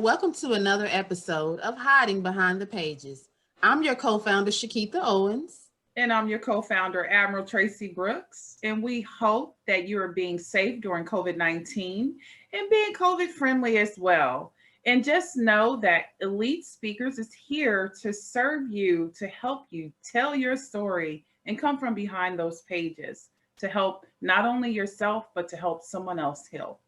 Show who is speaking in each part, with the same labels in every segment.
Speaker 1: welcome to another episode of Hiding Behind the Pages. I'm your co-founder, Chikeitha Owens.
Speaker 2: And I'm your co-founder, Admiral Tracy Brooks. And we hope that you are being safe during COVID-19 and being COVID friendly as well. And just know that Elite Speakers is here to serve you, to help you tell your story and come from behind those pages to help not only yourself, but to help someone else heal.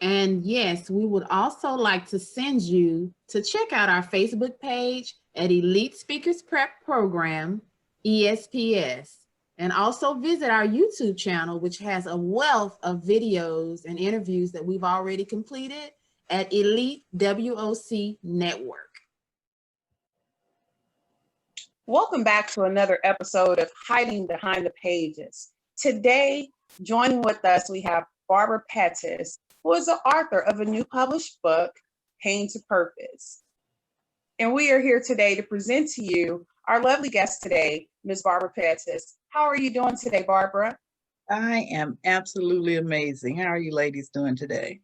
Speaker 1: And yes, we would also like to send you to check out our Facebook page at Elite Speakers Prep Program, ESPS, and also visit our YouTube channel, which has a wealth of videos and interviews that we've already completed at Elite WOC Network.
Speaker 3: Welcome back to another episode of Hiding Behind the Pages. Today, joining with us, we have Barbara Pettis, who is the author of a new published book, Pain to Purpose. And we are here today to present to you our lovely guest today, Ms. Barbara Pettis. How are you doing today, Barbara?
Speaker 4: I am absolutely amazing. How are you ladies doing today?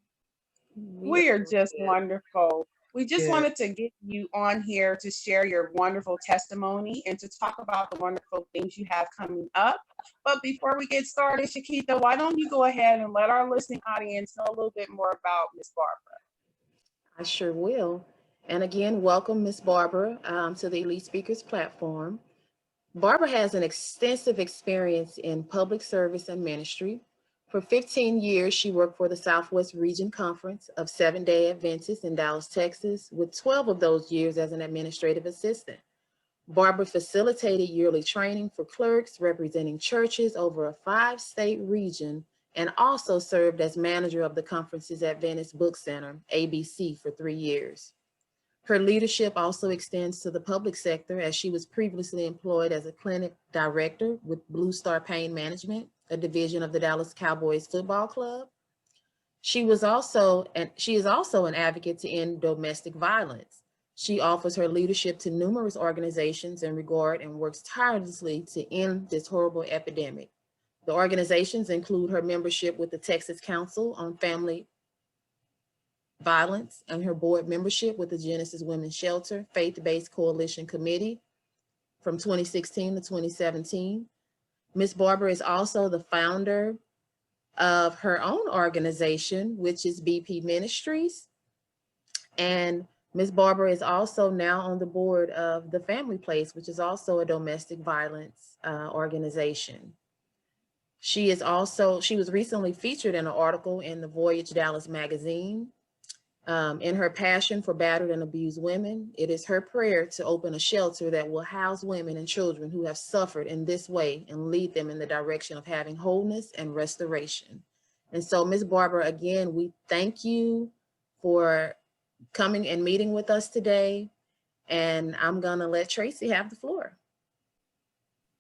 Speaker 3: We are just wonderful. We just wanted to get you on here to share your wonderful testimony and to talk about the wonderful things you have coming up. But before we get started, Chikeitha, why don't you go ahead and let our listening audience know a little bit more about Ms. Barbara?
Speaker 1: I sure will. And again, welcome Ms. Barbara to the Elite Speakers platform. Barbara has an extensive experience in public service and ministry. For 15 years, she worked for the Southwest Region Conference of Seventh-day Adventists in Dallas, Texas, with 12 of those years as an administrative assistant. Barbara facilitated yearly training for clerks representing churches over a 5-state region and also served as manager of the conference's Adventist Book Center, ABC, for 3 years. Her leadership also extends to the public sector, as she was previously employed as a clinic director with Blue Star Pain Management, a division of the Dallas Cowboys Football Club. She is also an advocate to end domestic violence. She offers her leadership to numerous organizations in regard and works tirelessly to end this horrible epidemic. The organizations include her membership with the Texas Council on Family Violence and her board membership with the Genesis Women's Shelter Faith-Based Coalition Committee from 2016 to 2017. Ms. Barbara is also the founder of her own organization, which is BP Ministries. And Ms. Barbara is also now on the board of the Family Place, which is also a domestic violence organization. She was recently featured in an article in the Voyage Dallas magazine. In her passion for battered and abused women, it is her prayer to open a shelter that will house women and children who have suffered in this way and lead them in the direction of having wholeness and restoration. And so, Ms. Barbara, again, we thank you for coming and meeting with us today. And I'm gonna let Tracy have the floor.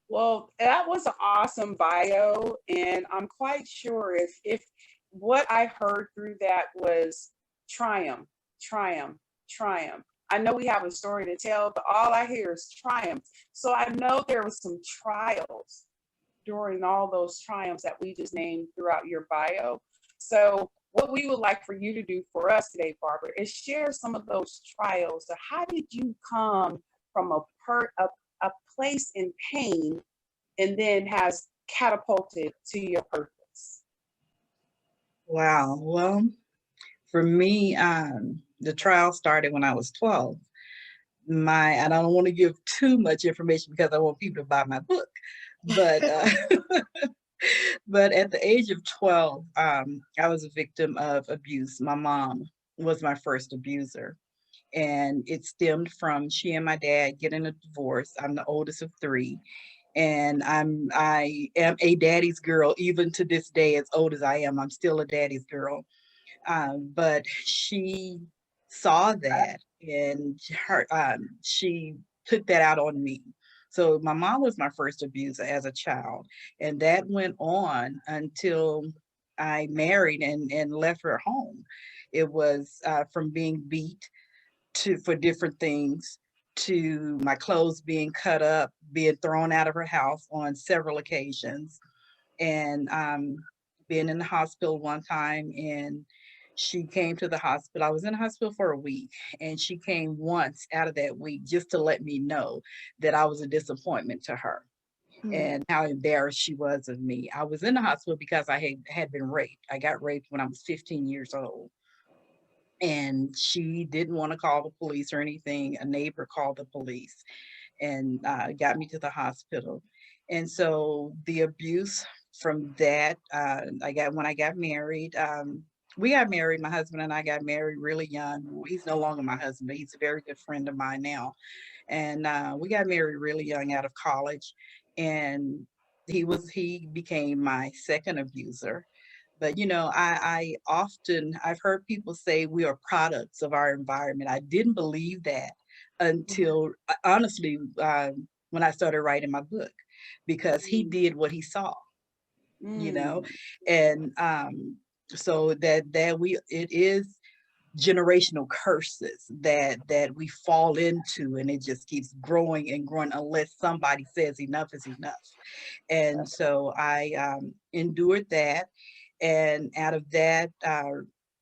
Speaker 3: Well, that was an awesome bio. And I'm quite sure if what I heard through that was triumph, triumph, triumph. I know we have a story to tell, but all I hear is triumph. So I know there was some trials during all those triumphs that we just named throughout your bio. So what we would like for you to do for us today, Barbara, is share some of those trials. So how did you come from a place in pain and then has catapulted to your purpose?
Speaker 4: Wow. Well, for me, the trial started when I was 12. I don't want to give too much information because I want people to buy my book, but but at the age of 12, I was a victim of abuse. My mom was my first abuser, and it stemmed from she and my dad getting a divorce. I'm the oldest of 3. And I am a daddy's girl, even to this day. As old as I am, I'm still a daddy's girl. But she saw that, and she took that out on me. So my mom was my first abuser as a child, and that went on until I married and left her home. It was from being beat for different things, to my clothes being cut up, being thrown out of her house on several occasions, and being in the hospital one time, and She came to the hospital. I was in the hospital for a week, and she came once out of that week just to let me know that I was a disappointment to her
Speaker 1: Mm.
Speaker 4: and how embarrassed she was of me. I was in the hospital because I had been raped. I got raped when I was 15 years old. And she didn't want to call the police or anything. A neighbor called the police and got me to the hospital. And so the abuse from that, I got when I got married. We got married. My husband and I got married really young. He's no longer my husband, but he's a very good friend of mine now. And we got married really young out of college. And he became my second abuser. But I've heard people say we are products of our environment. I didn't believe that until honestly when I started writing my book, because he did what he saw, you know,
Speaker 3: Mm.
Speaker 4: and so that we it is generational curses that we fall into, and it just keeps growing and growing unless somebody says enough is enough. And so I endured that, and out of that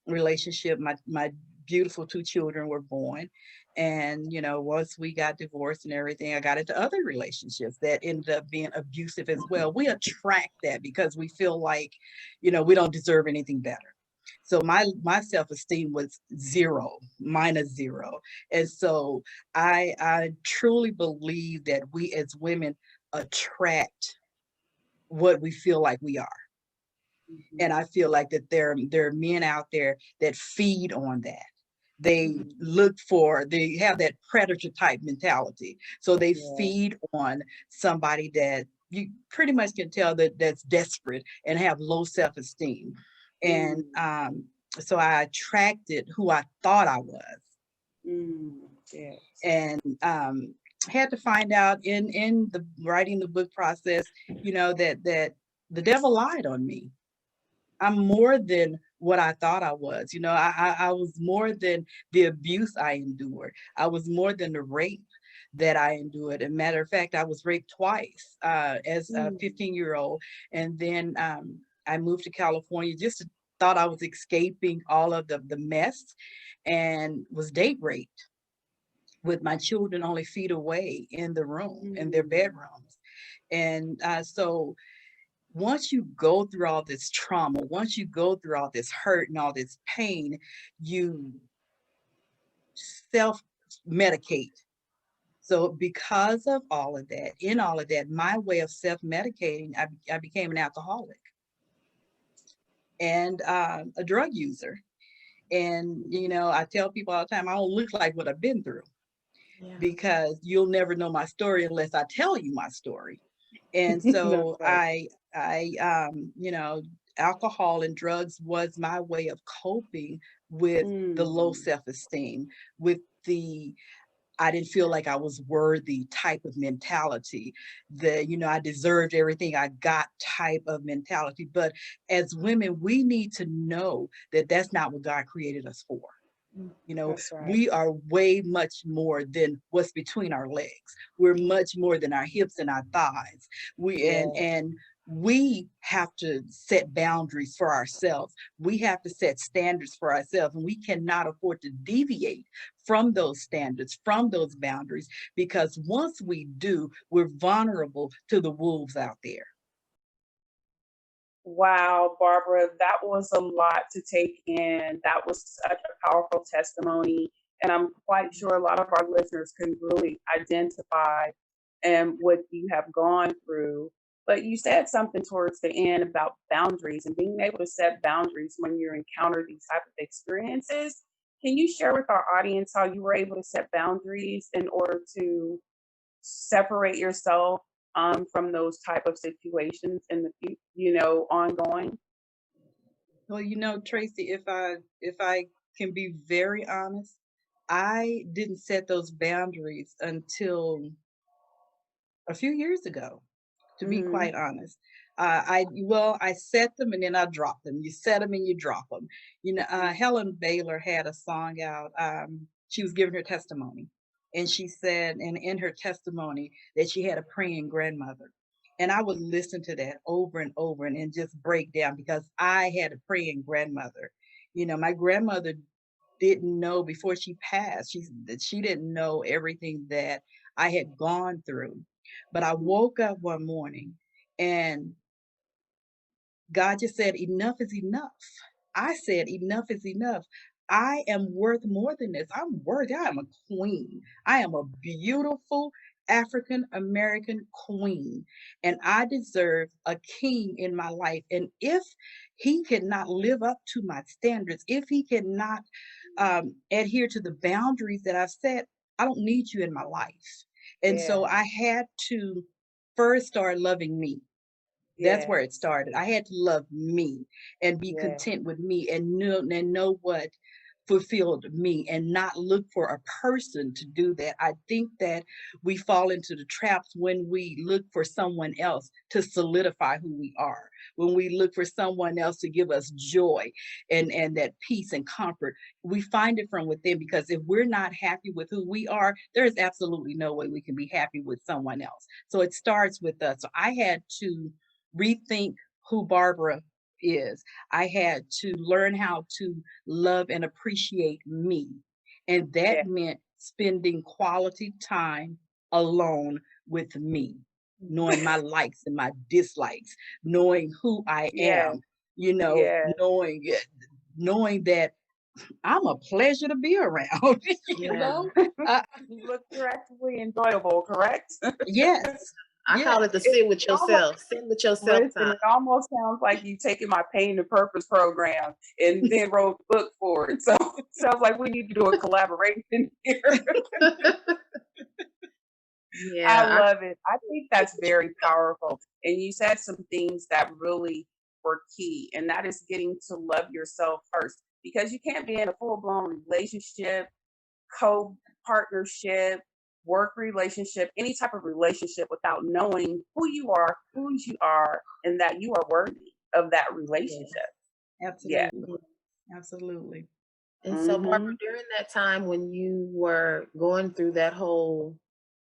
Speaker 4: relationship, my beautiful two children were born. And once we got divorced and everything, I got into other relationships that ended up being abusive as well. We attract that because we feel like we don't deserve anything better. So my self-esteem was zero, minus zero. And so I truly believe that we as women attract what we feel like we are. And I feel like that there are men out there that feed on that. They they have that predator type mentality. So they
Speaker 3: Yeah.
Speaker 4: feed on somebody that you pretty much can tell that's desperate and have low self-esteem. And
Speaker 3: Mm.
Speaker 4: so I attracted who I thought I was.
Speaker 3: Mm. Yes.
Speaker 4: And had to find out in the writing the book process, that the devil lied on me. I'm more than what I thought I was. I was more than the abuse I endured. I was more than the rape that I endured. And matter of fact, I was raped twice as a
Speaker 3: Mm.
Speaker 4: 15-year-old. And then I moved to California, just thought I was escaping all of the mess, and was date raped with my children only feet away in the room, in their
Speaker 3: Mm.
Speaker 4: bedrooms. And so once you go through all this trauma, once you go through all this hurt and all this pain, you self medicate. So, because of all of that, in all of that, my way of self medicating, I became an alcoholic and a drug user. And, I tell people all the time, I don't look like what I've been through,
Speaker 1: Yeah.
Speaker 4: because you'll never know my story unless I tell you my story. And
Speaker 3: That's
Speaker 4: so
Speaker 3: right.
Speaker 4: alcohol and drugs was my way of coping with the low
Speaker 3: Mm.
Speaker 4: self-esteem, with the I didn't feel like I was worthy type of mentality, I deserved everything I got type of mentality. But as women, we need to know that that's not what God created us for.
Speaker 1: Mm.
Speaker 3: That's right.
Speaker 4: We are way much more than what's between our legs. We're much more than our hips and our thighs. We and
Speaker 3: Yeah.
Speaker 4: and we have to set boundaries for ourselves. We have to set standards for ourselves, and we cannot afford to deviate from those standards, from those boundaries, because once we do, we're vulnerable to the wolves out there.
Speaker 3: Wow, Barbara, that was a lot to take in. That was such a powerful testimony. And I'm quite sure a lot of our listeners can really identify and what you have gone through. But you said something towards the end about boundaries and being able to set boundaries when you encounter these type of experiences. Can you share with our audience how you were able to set boundaries in order to separate yourself from those type of situations in the ongoing?
Speaker 4: Well, Tracy, if I can be very honest, I didn't set those boundaries until a few years ago, to be
Speaker 3: Mm-hmm.
Speaker 4: quite honest. I set them and then I drop them. You set them and you drop them. Helen Baylor had a song out. She was giving her testimony, and she said, and in her testimony, that she had a praying grandmother. And I would listen to that over and over and just break down, because I had a praying grandmother. My grandmother didn't know before she passed. She didn't know everything that I had gone through. But I woke up one morning and God just said, enough is enough. I said, enough is enough. I am worth more than this. I am a queen. I am a beautiful African American queen, and I deserve a king in my life. And if he cannot live up to my standards, if he cannot adhere to the boundaries that I've set, I don't need you in my life. And so
Speaker 3: Yeah.
Speaker 4: I had to first start loving me. That's where it
Speaker 3: Yes.
Speaker 4: started. I had to love me and be
Speaker 3: Yeah.
Speaker 4: content with me and know what fulfilled me and not look for a person to do that. I think that we fall into the traps when we look for someone else to solidify who we are, when we look for someone else to give us joy and that peace and comfort. We find it from within, because if we're not happy with who we are, there is absolutely no way we can be happy with someone else. So it starts with us. So I had to rethink who Barbara is. I had to learn how to love and appreciate me. And
Speaker 3: Yeah.
Speaker 4: that meant spending quality time alone with me, knowing my likes and my dislikes, knowing who I
Speaker 3: Yeah.
Speaker 4: am,
Speaker 3: Yeah.
Speaker 4: knowing that I'm a pleasure to be around, you
Speaker 1: Yeah.
Speaker 4: know? Uh,
Speaker 3: You look practically enjoyable, correct?
Speaker 4: yes,
Speaker 1: I call it the
Speaker 4: yes.
Speaker 1: sit with
Speaker 3: Almost,
Speaker 1: yourself. Sit with yourself
Speaker 3: listen,
Speaker 1: time.
Speaker 3: it almost sounds like you taking my Pain to Purpose program and then wrote a book for it. So sounds like we need to do a collaboration here. I
Speaker 1: Yeah.
Speaker 3: love it. I think that's very powerful. And you said some things that really were key, and that is getting to love yourself first, because you can't be in a full blown relationship, co partnership, work relationship, any type of relationship without knowing who you are, whose you are, and that you are worthy of that relationship. Yeah.
Speaker 4: Absolutely. Absolutely.
Speaker 1: And so, Barbara,
Speaker 3: Mm-hmm.
Speaker 1: during that time when you were going through that whole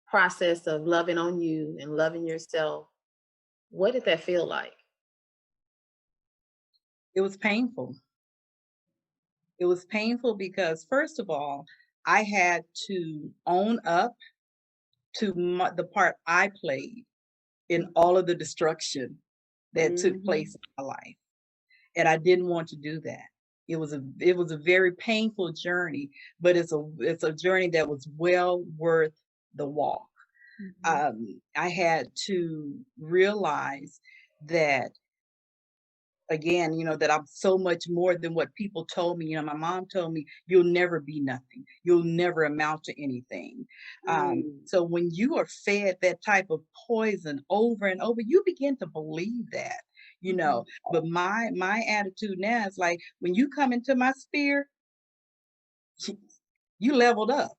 Speaker 1: process of loving on you and loving yourself, what did that feel like?
Speaker 4: It was painful. It was painful because, first of all, I had to own up to the part I played in all of the destruction that took
Speaker 3: Mm-hmm.
Speaker 4: place in my life. And I didn't want to do that. It was a very painful journey, but it's a journey that was well worth the walk. I had to realize that, again, that I'm so much more than what people told me. My mom told me, you'll never be nothing. You'll never amount to anything.
Speaker 3: Mm.
Speaker 4: So when you are fed that type of poison over and over, you begin to believe that. But my attitude now is like, when you come into my sphere, you leveled up.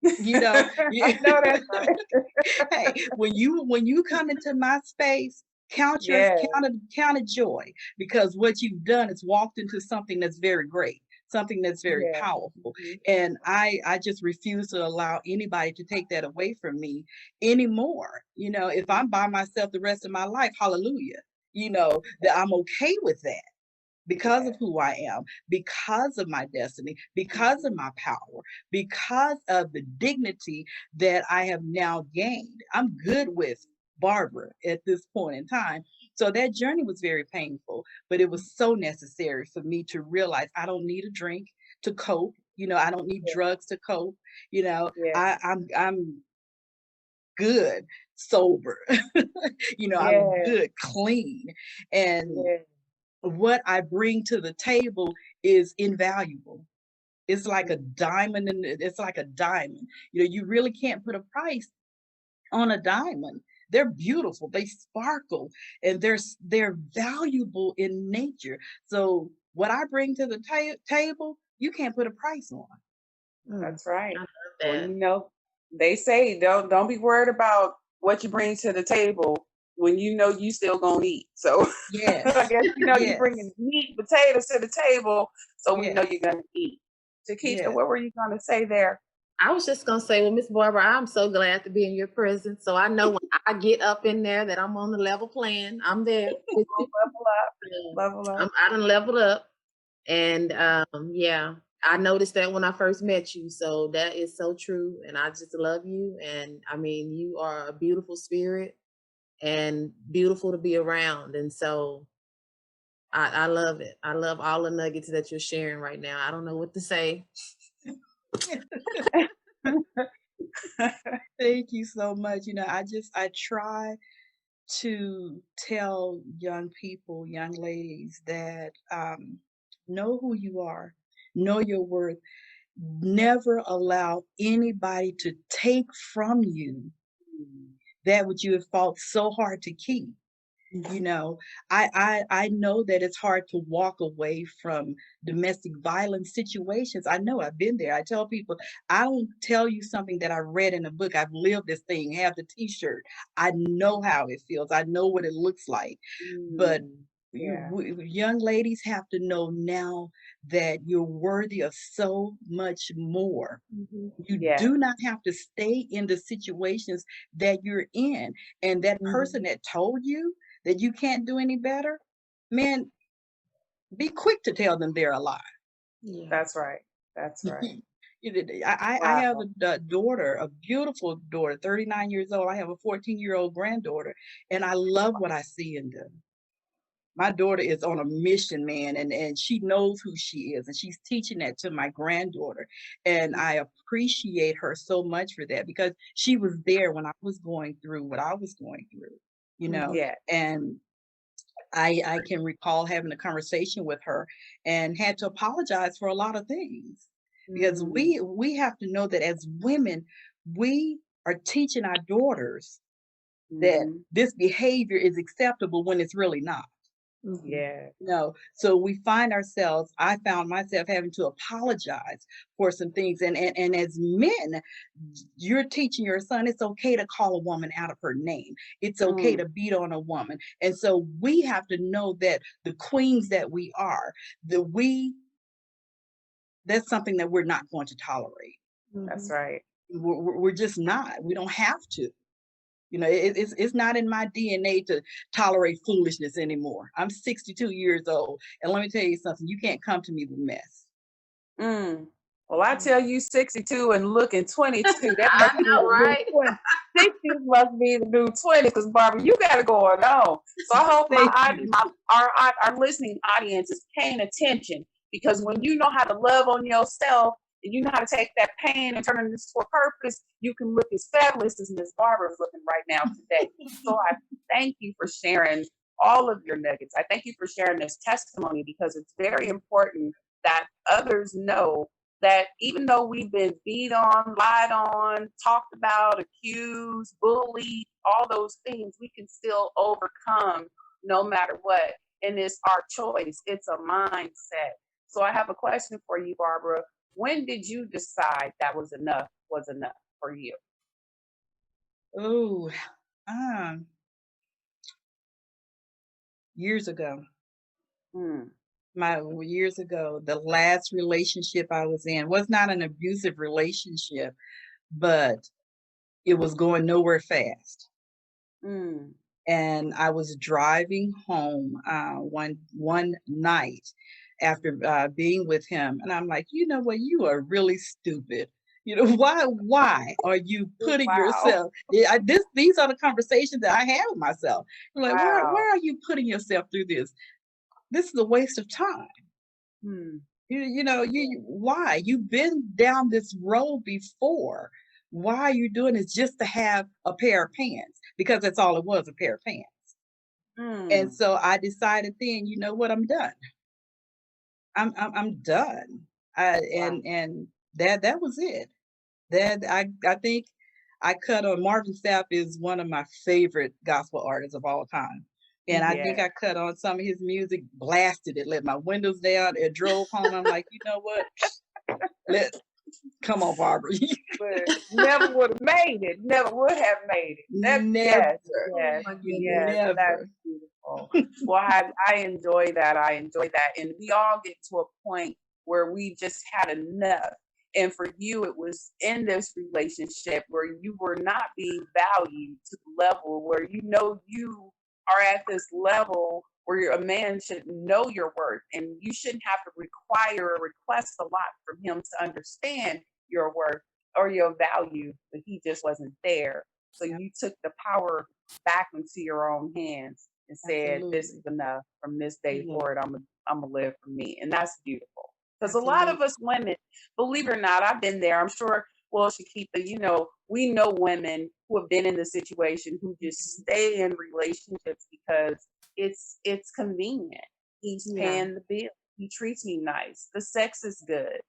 Speaker 3: I know that's right.
Speaker 4: Hey, when you come into my space,
Speaker 3: Yeah.
Speaker 4: count it joy, because what you've done is walked into something that's very great, something that's very
Speaker 3: Yeah.
Speaker 4: powerful.
Speaker 3: Mhm.
Speaker 4: And I just refuse to allow anybody to take that away from me anymore. If I'm by myself the rest of my life, hallelujah. That I'm okay with that, because
Speaker 3: Yeah.
Speaker 4: of who I am, because of my destiny, because of my power, because of the dignity that I have now gained. I'm good with Barbara at this point in time. So that journey was very painful, but it was so necessary for me to realize I don't need a drink to cope. I don't need
Speaker 3: Yeah.
Speaker 4: drugs to cope.
Speaker 3: Yeah.
Speaker 4: I'm good sober. I'm
Speaker 3: Yeah.
Speaker 4: good clean. And
Speaker 3: Yeah.
Speaker 4: what I bring to the table is invaluable. It's like a diamond, and it's like a diamond. You really can't put a price on a diamond. They're beautiful, they sparkle, and they're valuable in nature. So what I bring to the table, you can't put a price on.
Speaker 1: Mm,
Speaker 3: That's right.
Speaker 1: I love
Speaker 3: Well,
Speaker 1: that.
Speaker 3: they say don't be worried about what you bring to the table when you know you still gonna eat. So I
Speaker 4: Yes,
Speaker 3: guess you
Speaker 4: yes,
Speaker 3: bringing meat, potatoes to the table, so we know
Speaker 4: yes,
Speaker 3: you're gonna eat. Chikeitha,
Speaker 4: yes.
Speaker 3: what were you gonna say there?
Speaker 1: I was just gonna say, well, Miss Barbara, I'm so glad to be in your presence. So I know when I get up in there that I'm on the level playing. I'm there with you.
Speaker 3: Level up,
Speaker 1: So
Speaker 3: level up.
Speaker 1: I done leveled up. And yeah, I noticed that when I first met you. So that is so true. And I just love you. And I mean, you are a beautiful spirit and beautiful to be around. And so I love it. I love all the nuggets that you're sharing right now. I don't know what to say.
Speaker 4: Thank you so much. I try to tell young people, young ladies that know who you are, know your worth. Never allow anybody to take from you that which you have fought so hard to keep. You know, I know that it's hard to walk away from domestic violence situations. I know I've been there. I tell people, I don't tell you something that I read in a book. I've lived this thing, have the t-shirt. I know how it feels. I know what it looks like. But
Speaker 3: Yeah.
Speaker 4: young ladies have to know now that you're worthy of so much more. You
Speaker 3: Yeah.
Speaker 4: do not have to stay in the situations that you're in. And that person that told you that you can't do any better, man, be quick to tell them they're a lie.
Speaker 1: Yeah.
Speaker 3: That's right. That's right.
Speaker 4: I have
Speaker 3: Wow.
Speaker 4: a daughter, a beautiful daughter, 39 years old. I have a 14-year-old granddaughter, and I love what I see in them. My daughter is on a mission, man, and she knows who she is, and she's teaching that to my granddaughter. And I appreciate her so much for that because she was there when I was going through what I was going through, you know.
Speaker 3: Yeah.
Speaker 4: And I can recall having a conversation with her and had to apologize for a lot of things because we have to know that as women, we are teaching our daughters that this behavior is acceptable when it's really not.
Speaker 3: Yeah.
Speaker 4: No, so I found myself having to apologize for some things. And as men, you're teaching your son it's okay to call a woman out of her name. It's okay to beat on a woman. And so we have to know that the queens that we are, that's something that we're not going to tolerate.
Speaker 3: That's right.
Speaker 4: We're just not. We don't have to. It's not in my DNA to tolerate foolishness anymore. I'm 62 years old, and let me tell you something. You can't come to me with mess.
Speaker 3: Well, I tell you, 62 and looking 22. That
Speaker 1: I
Speaker 3: must be
Speaker 1: know,
Speaker 3: the new
Speaker 1: right?
Speaker 3: 20. 60 must be the new 20. Because Barbara, you got to go on. So I hope our listening audience is paying attention, because when you know how to love on yourself and you know how to take that pain and turn it into a purpose, you can look as fabulous as Miss Barbara is looking right now today. So I thank you for sharing all of your nuggets. I thank you for sharing this testimony, because it's very important that others know that even though we've been beat on, lied on, talked about, accused, bullied, all those things, we can still overcome no matter what. And it's our choice. It's a mindset. So I have a question for you, Barbara. When did you decide that was enough for you?
Speaker 4: Oh, years ago. Years ago, the last relationship I was in was not an abusive relationship, but it was going nowhere fast. And I was driving home one night after being with him, and I'm like, you know what, you are really stupid. Why are you putting yourself? These are the conversations that I have with myself. I'm like, why are you putting yourself through this? This is a waste of time. Why? You've been down this road before. Why are you doing this just to have a pair of pants? Because that's all it was, a pair of pants. And so I decided then, you know what, I'm done. I'm done. And that was it. That I think I cut on Marvin Sapp is one of my favorite gospel artists of all time. And I think I cut on some of his music, blasted it, let my windows down, and drove home. I'm like, you know what? Come on, Barbara.
Speaker 3: Never would have made it. Never would have made it.
Speaker 4: Never.
Speaker 3: Yes,
Speaker 4: Never.
Speaker 3: that's beautiful. Well, I enjoy that. And we all get to a point where we just had enough. And for you, it was in this relationship where you were not being valued to the level where you are at this level where a man should know your worth, and you shouldn't have to require or request a lot from him to understand your worth or your value, but he just wasn't there. So
Speaker 4: Yeah.
Speaker 3: you took the power back into your own hands and said, "This is
Speaker 4: Absolutely.
Speaker 3: enough. From this day
Speaker 1: Mhm.
Speaker 3: forward, I'm gonna live for me," and that's beautiful. Because a lot of
Speaker 4: Absolutely.
Speaker 3: us women, believe it or not, I've been there. I'm sure. Well, Chikeitha, we know women who have been in the situation who just stay in relationships because it's convenient. He's
Speaker 1: Yeah.
Speaker 3: paying the bill. He treats me nice. The sex is good.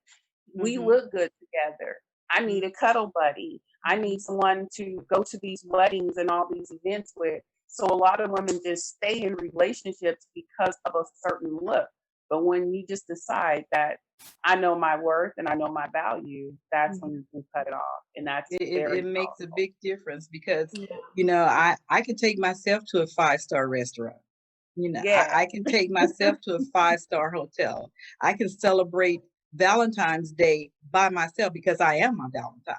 Speaker 3: We
Speaker 4: Mm-hmm.
Speaker 3: look good together. I need a cuddle buddy. I need someone to go to these weddings and all these events with. So a lot of women just stay in relationships because of a certain look. But when you just decide that I know my worth and I know my value, that's when you can cut it off. And that's
Speaker 4: It
Speaker 3: very
Speaker 4: makes a
Speaker 3: powerful.
Speaker 4: big difference because,
Speaker 1: Yeah.
Speaker 4: I could take myself to a five-star restaurant.
Speaker 3: Yeah.
Speaker 4: I can take myself to a five-star hotel. I can celebrate Valentine's Day by myself because I am my Valentine.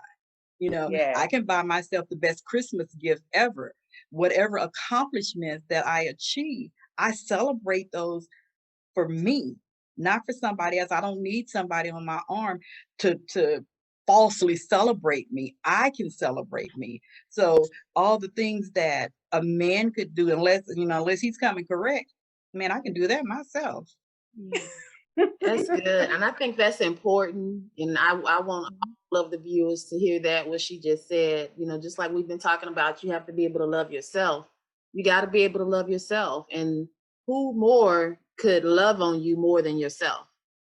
Speaker 3: Yeah.
Speaker 4: I can buy myself the best Christmas gift ever. Whatever accomplishments that I achieve, I celebrate those for me, not for somebody else. I don't need somebody on my arm to falsely celebrate me. I can celebrate me. So all the things that a man could do, unless he's coming correct, man, I can do that myself.
Speaker 1: Yeah. That's good. And I think that's important. And I want all of the viewers to hear that, what she just said. Just like we've been talking about, you have to be able to love yourself. You got to be able to love yourself. And who more could love on you more than yourself?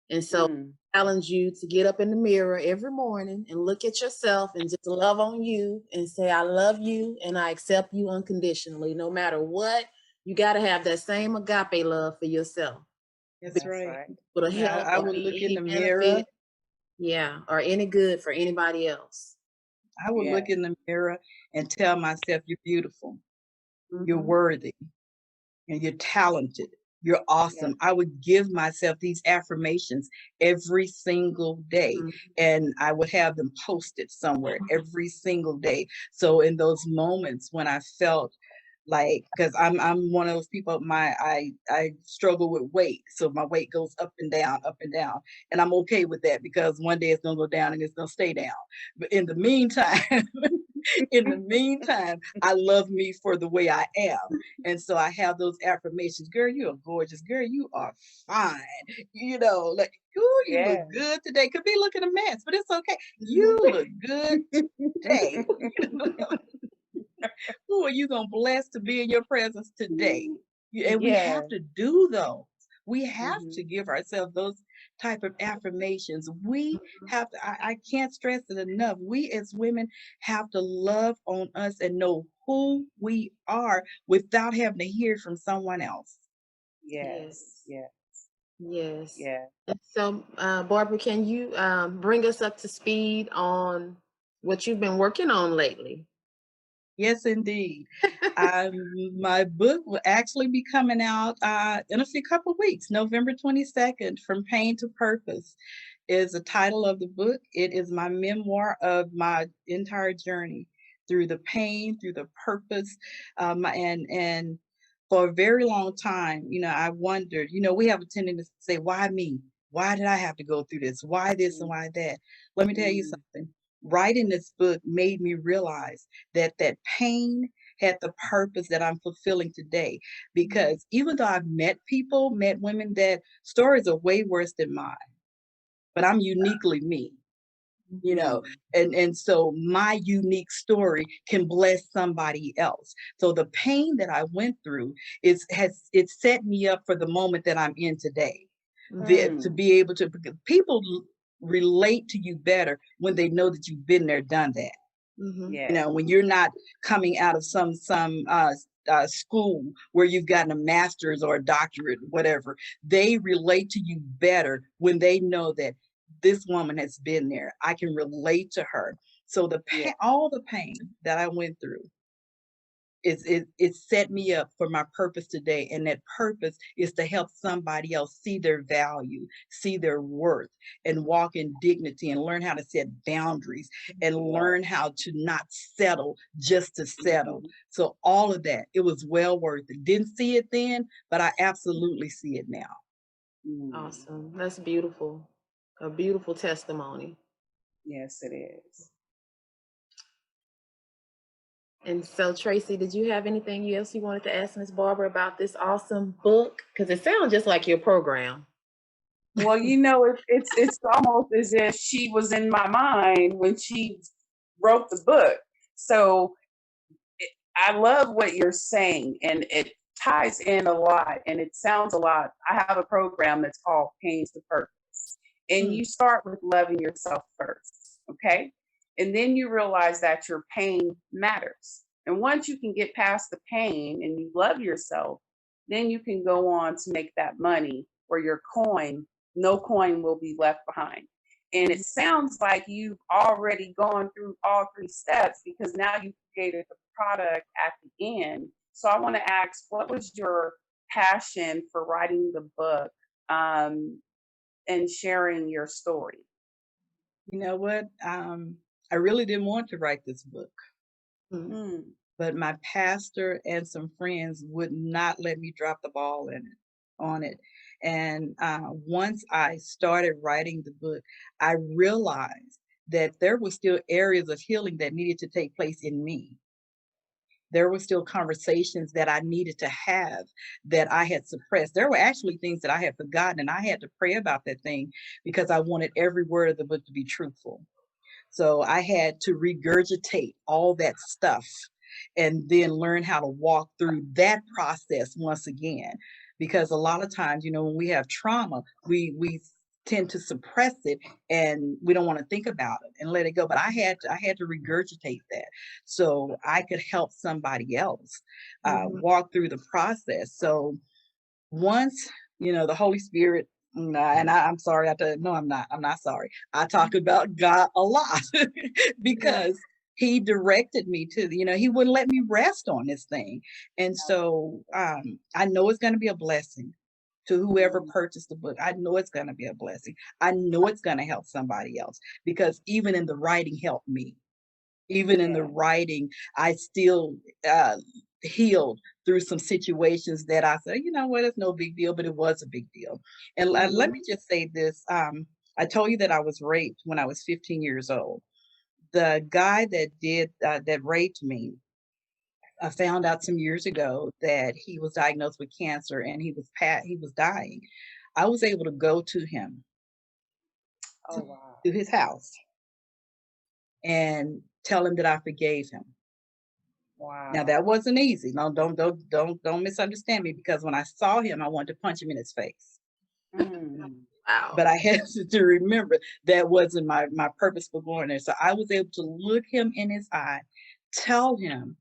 Speaker 1: And so
Speaker 3: Mm.
Speaker 1: I challenge you to get up in the mirror every morning and look at yourself and just love on you and say, I love you and I accept you unconditionally. No matter what, you got to have that same agape love for yourself.
Speaker 4: That's
Speaker 3: That's
Speaker 4: right.
Speaker 3: right.
Speaker 1: For the
Speaker 4: Yeah,
Speaker 1: help
Speaker 4: I
Speaker 1: or
Speaker 4: would look
Speaker 1: be
Speaker 4: in
Speaker 1: any
Speaker 4: the mirror.
Speaker 1: benefit, yeah, or any good for anybody else.
Speaker 4: I would
Speaker 3: Yeah.
Speaker 4: look in the mirror and tell myself, you're beautiful, you're
Speaker 1: Mhm.
Speaker 4: worthy, and you're talented. You're
Speaker 3: Yeah.
Speaker 4: awesome. I would give myself these affirmations every single day,
Speaker 1: Mhm.
Speaker 4: and I would have them posted somewhere every single day. So in those moments when I felt like, because I'm one of those people, I struggle with weight, so my weight goes up and down, and I'm okay with that because one day it's gonna go down and it's gonna stay down. But in the meantime, in the meantime, I love me for the way I am. And so I have those affirmations. Girl, you are gorgeous. Girl, you are fine. Like, ooh, you look
Speaker 3: Yeah.
Speaker 4: good today. Could be looking a mess, but it's okay. You look good today. Who are you going to bless to be in your presence today? And we
Speaker 3: Yeah.
Speaker 4: have to do those. We have
Speaker 3: Hmm.
Speaker 4: to give ourselves those type of affirmations. We have to, I can't stress it enough. We as women have to love on us and know who we are without having to hear from someone else.
Speaker 3: Yes.
Speaker 1: Yes,
Speaker 3: Yeah.
Speaker 1: yes.
Speaker 3: Yeah.
Speaker 1: And so, Barbara, can you bring us up to speed on what you've been working on lately?
Speaker 4: Yes, indeed. My book will actually be coming out in a few couple weeks. November 22nd, From Pain to Purpose is the title of the book. It is my memoir of my entire journey through the pain, through the purpose, and for a very long time, I wondered. We have a tendency to say, "Why me? Why did I have to go through this? Why this and why that?" Let me tell you
Speaker 3: Mm-hmm.
Speaker 4: something. Writing this book made me realize that pain had the purpose that I'm fulfilling today. Because even though I've met women that stories are way worse than mine, but I'm uniquely me, you know,
Speaker 3: Mm-hmm.
Speaker 4: and so my unique story can bless somebody else. So the pain that I went through it set me up for the moment that I'm in today. To
Speaker 3: Mm.
Speaker 4: be able to, because people relate to you better when they know that you've been there, done that.
Speaker 1: Mm-hmm.
Speaker 3: Yeah.
Speaker 4: When you're not coming out of some school where you've gotten a master's or a doctorate, whatever, they relate to you better when they know that this woman has been there. I can relate to her. So
Speaker 3: Yeah.
Speaker 4: all the pain that I went through it set me up for my purpose today. And that purpose is to help somebody else see their value, see their worth, and walk in dignity and learn how to set boundaries and learn how to not settle just to settle. So all of that, it was well worth it. Didn't see it then, but I absolutely see it now.
Speaker 1: Awesome. That's beautiful. A beautiful testimony.
Speaker 3: Yes, it is.
Speaker 1: And so, Tracy, did you have anything else you wanted to ask Miss Barbara about this awesome book? Because it sounds just like your program.
Speaker 3: Well, it's almost as if she was in my mind when she wrote the book. So I love what you're saying, and it ties in a lot, and it sounds a lot. I have a program that's called Pains to Purpose, and you start with loving yourself first, okay? And then you realize that your pain matters. And once you can get past the pain and you love yourself, then you can go on to make that money, or your coin, no coin will be left behind. And it sounds like you've already gone through all three steps, because now you've created the product at the end. So I want to ask, what was your passion for writing the book, and sharing your story?
Speaker 4: You know what? I really didn't want to write this book, but my pastor and some friends would not let me drop the ball on it. And once I started writing the book, I realized that there were still areas of healing that needed to take place in me. There were still conversations that I needed to have that I had suppressed. There were actually things that I had forgotten, and I had to pray about that thing because I wanted every word of the book to be truthful. So I had to regurgitate all that stuff and then learn how to walk through that process once again. Because a lot of times, when we have trauma, we tend to suppress it and we don't want to think about it and let it go. But I had to regurgitate that so I could help somebody else walk through the process. So once, the Holy Spirit, and I'm sorry, no, I'm not sorry. I talk about God a lot because he directed me to, he wouldn't let me rest on this thing. And so I know it's going to be a blessing to whoever purchased the book. I know it's going to be a blessing. I know it's going to help somebody else, because even in the writing helped me. Even in the writing, I still healed through some situations that I said, you know what, it's no big deal, but it was a big deal. And let me just say this. I told you that I was raped when I was 15 years old. The guy that raped me, I found out some years ago that he was diagnosed with cancer and he was dying. I was able to go to him, to his house, and tell him that I forgave him.
Speaker 3: Wow.
Speaker 4: Now that wasn't easy. No, don't misunderstand me, because when I saw him, I wanted to punch him in his face.
Speaker 1: Wow.
Speaker 4: But I had to remember that wasn't my purpose for going there. So I was able to look him in his eye, tell him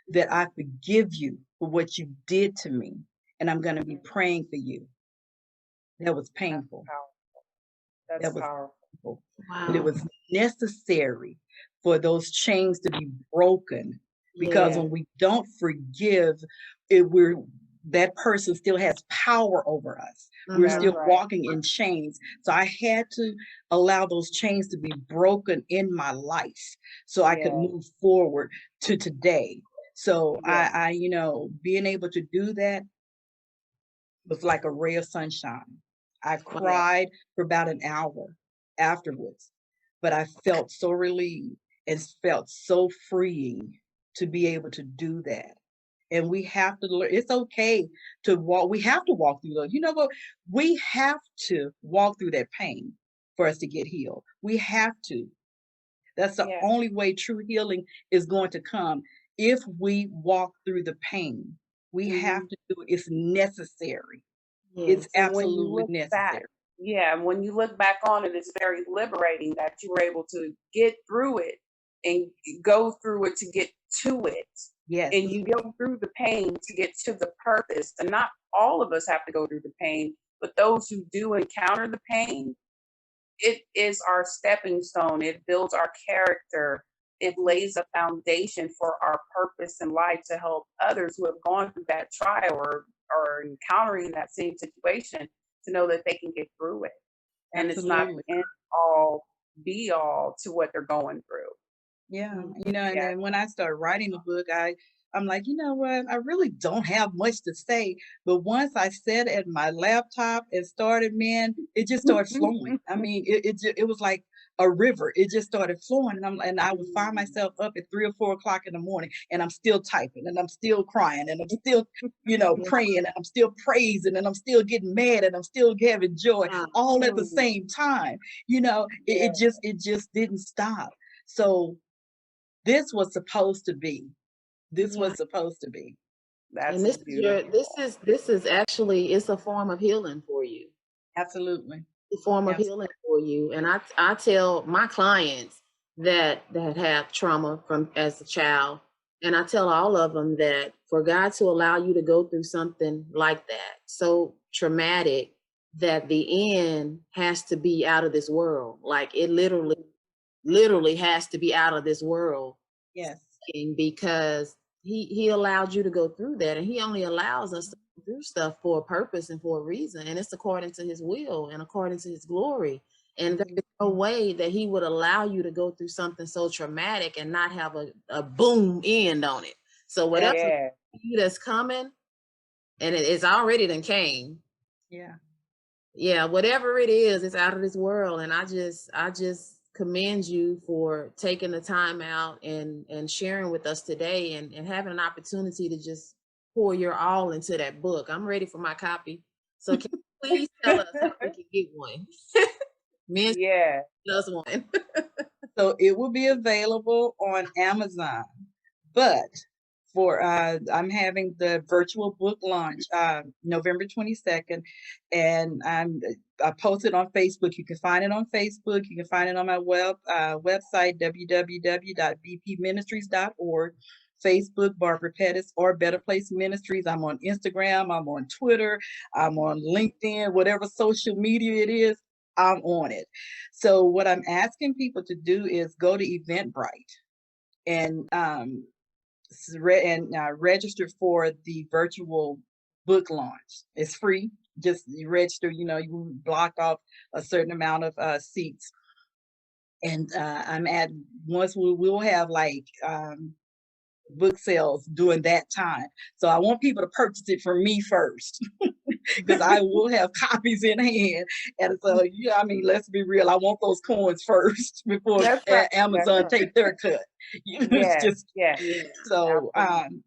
Speaker 4: that I forgive you for what you did to me, and I'm going to be praying for you. That was painful.
Speaker 3: That's powerful.
Speaker 4: Painful.
Speaker 1: Wow.
Speaker 4: But it was necessary for those chains to be broken, because when we don't forgive, that person still has power over us. We're still walking in chains. So I had to allow those chains to be broken in my life so I could move forward to today. So I being able to do that was like a ray of sunshine. I cried for about an hour afterwards, but I felt so relieved and felt so freeing to be able to do that. And we have to learn. It's okay to walk. We have to walk through those. You know what? We have to walk through that pain for us to get healed. We have to. That's the only way true healing is going to come, if we walk through the pain. We have to do it. It's necessary. It's absolutely necessary.
Speaker 3: When you look back on it, it's very liberating that you were able to get through it and go through it to get to it.
Speaker 4: Yes.
Speaker 3: And you go through the pain to get to the purpose. And not all of us have to go through the pain, but those who do encounter the pain, it is our stepping stone. It builds our character. it lays a foundation for our purpose in life to help others who have gone through that trial or encountering that same situation to know that they can get through it. And it's not
Speaker 4: Absolutely.
Speaker 3: an end all be all to what they're going through.
Speaker 4: Yeah, and
Speaker 3: Yeah.
Speaker 4: then when I started writing the book, I'm like, you know what? I really don't have much to say, but once I sat at my laptop and started, man, it just started flowing. I mean, it was like a river. It just started flowing, and I would find myself up at 3 or 4 o'clock in the morning, and I'm still typing, and I'm still crying, and I'm still,
Speaker 1: Yeah.
Speaker 4: praying, and I'm still praising, and I'm still getting mad, and I'm still having joy, all at the same time. It just didn't stop. So this was supposed to be. This
Speaker 1: Yeah.
Speaker 4: was supposed to be.
Speaker 3: That's
Speaker 1: And
Speaker 3: beautiful.
Speaker 1: this is actually, it's a form of healing for you.
Speaker 4: Absolutely.
Speaker 1: A form of
Speaker 4: Abs-
Speaker 1: healing for you. And I tell my clients that have trauma from as a child, and I tell all of them that for God to allow you to go through something like that, so traumatic, that the end has to be out of this world. Like it literally has to be out of this world,
Speaker 4: Yes.
Speaker 1: because he allowed you to go through that, and he only allows us to go through stuff for a purpose and for a reason, and it's according to his will and according to his glory. And there's no way that he would allow you to go through something so traumatic and not have a boom end on it. So whatever
Speaker 3: Yeah.
Speaker 1: that's coming, and it's already done came,
Speaker 4: Yeah.
Speaker 1: yeah, whatever it is, it's out of this world. And I just commend you for taking the time out and sharing with us today, and having an opportunity to just pour your all into that book. I'm ready for my copy. So can you please tell us how we can get one? Men
Speaker 3: Yeah.
Speaker 1: does one.
Speaker 4: So it will be available on Amazon, but I'm having the virtual book launch November 22nd, and I posted on Facebook. You can find it on Facebook. You can find it on my website www.bpministries.org. Facebook, Barbara Pettis, or Better Place Ministries. I'm on Instagram. I'm on Twitter. I'm on LinkedIn. Whatever social media it is, I'm on it. So what I'm asking people to do is go to Eventbrite and register for the virtual book launch. It's free. Just you register. You block off a certain amount of seats, and once we will have like book sales during that time. So I want people to purchase it from me first. Because I will have copies in hand. And so, let's be real. I want those coins first before
Speaker 3: That's right.
Speaker 4: Amazon
Speaker 3: That's right.
Speaker 4: take their cut. It's
Speaker 3: Yes.
Speaker 4: just
Speaker 3: Yes.
Speaker 1: Yeah.
Speaker 4: so.
Speaker 3: Absolutely.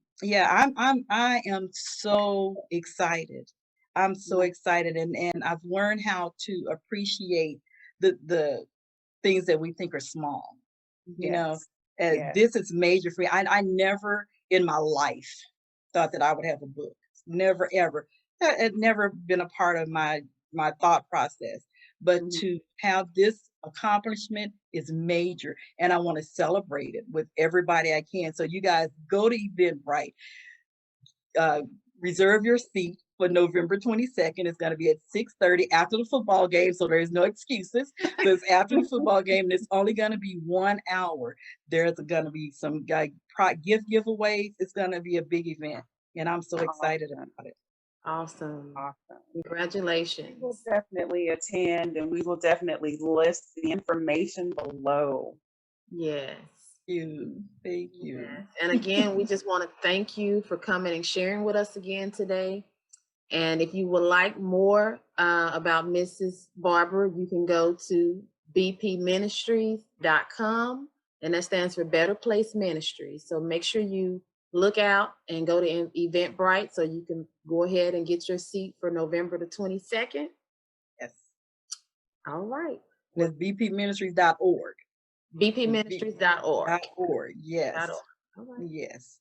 Speaker 4: I am so excited. I'm so excited, and I've learned how to appreciate the things that we think are small.
Speaker 3: Yes. Yes.
Speaker 4: This is major for me. I never in my life thought that I would have a book. Never ever. That had never been a part of my thought process. But to have this accomplishment is major, and I want to celebrate it with everybody I can. So you guys go to Eventbrite, reserve your seat for November 22nd. It's going to be at 6:30 after the football game, so there's no excuses. So it's after the football game, and it's only going to be 1 hour. There's going to be some gift giveaways. It's going to be a big event, and I'm so excited about it.
Speaker 1: Awesome.
Speaker 3: Awesome.
Speaker 1: Congratulations.
Speaker 3: We will definitely attend, and we will definitely list the information below.
Speaker 1: Yes.
Speaker 4: Thank you.
Speaker 1: Yes. And again, we just want to thank you for coming and sharing with us again today. And if you would like more about Mrs. Barbara, you can go to bpministries.com, and that stands for Better Place Ministries. So make sure you look out and go to Eventbrite so you can go ahead and get your seat for November the 22nd.
Speaker 4: Yes.
Speaker 1: All right.
Speaker 4: That's bpministries.org.
Speaker 1: bpministries.org.
Speaker 4: Yes.
Speaker 1: All right.
Speaker 4: Yes.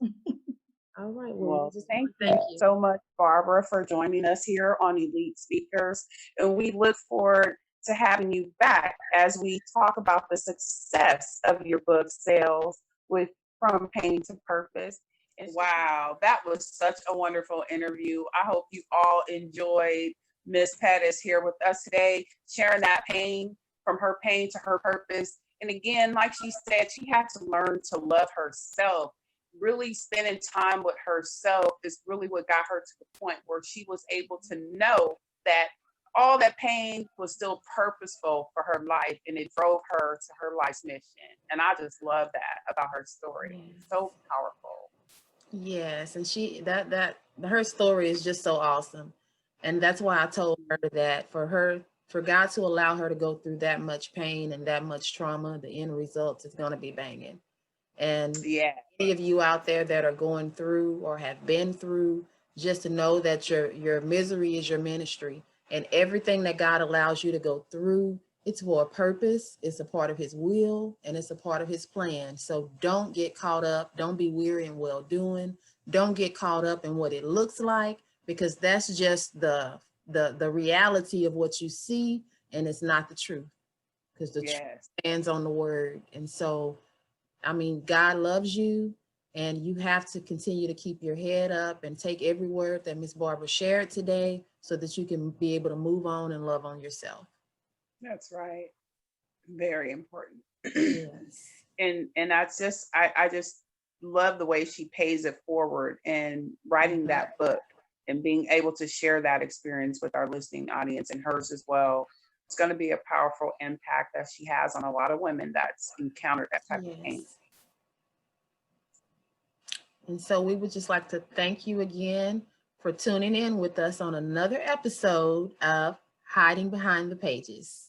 Speaker 1: All right.
Speaker 3: Well,
Speaker 1: Just
Speaker 3: thank
Speaker 1: thank
Speaker 3: you so much, Barbara, for joining us here on Elite Speakers. And we look forward to having you back as we talk about the success of your book sales with From Pain to Purpose. And wow, that was such a wonderful interview. I hope you all enjoyed Miss Pettis here with us today, sharing that pain, from her pain to her purpose, And again, like she said, she had to learn to love herself. Really spending time with herself is really what got her to the point where she was able to know that all that pain was still purposeful for her life, and it drove her to her life's mission. And I just love that about her story.
Speaker 1: Yes.
Speaker 3: So powerful.
Speaker 1: Yes, and her story is just so awesome. And that's why I told her that for God to allow her to go through that much pain and that much trauma, the end result is going to be banging. And
Speaker 3: Yeah.
Speaker 1: any of you out there that are going through or have been through, just to know that your misery is your ministry, and everything that God allows you to go through, it's for a purpose, it's a part of his will, and it's a part of his plan. So don't get caught up, don't be weary in well doing, don't get caught up in what it looks like, because that's just the reality of what you see, and it's not the truth, because the truth
Speaker 3: Yes.
Speaker 1: stands on the word. And so, I mean, God loves you, and you have to continue to keep your head up and take every word that Miss Barbara shared today so that you can be able to move on and love on yourself.
Speaker 3: That's right. Very important.
Speaker 1: Yes.
Speaker 3: And I just love the way she pays it forward and writing that book and being able to share that experience with our listening audience and hers as well. It's going to be a powerful impact that she has on a lot of women that's encountered that type of pain.
Speaker 1: Yes. And so we would just like to thank you again for tuning in with us on another episode of Hiding Behind the Pages.